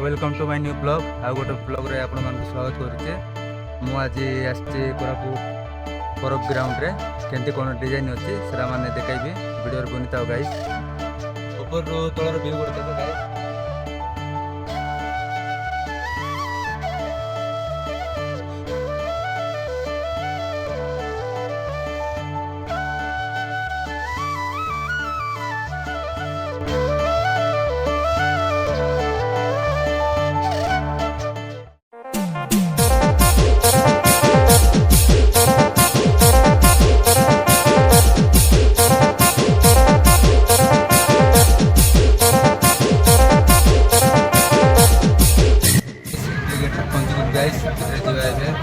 Welcome to my new blog आ गोटे blog रे आपण मानक स्वागत करूचे मु आज आसचे कोरापुट परब ग्राउंड रे केंती कोन डिजाइन अछि सेरा माने देखाइबे वीडियो रे बनिताओ गाइस ऊपर रो तळर व्यू कर देखो गाइस। गाइस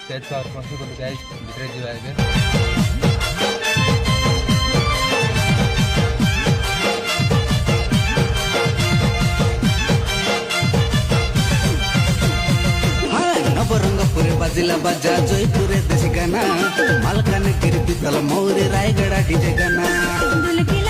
स्टेज पावर पहुंची बोलो गाइस भीतर जीवा है नवरंगपुरे बाजिला बाजा जयपुरे देशी गाना मालकानगिरी पितल मौरे रायगडा डीजे गाना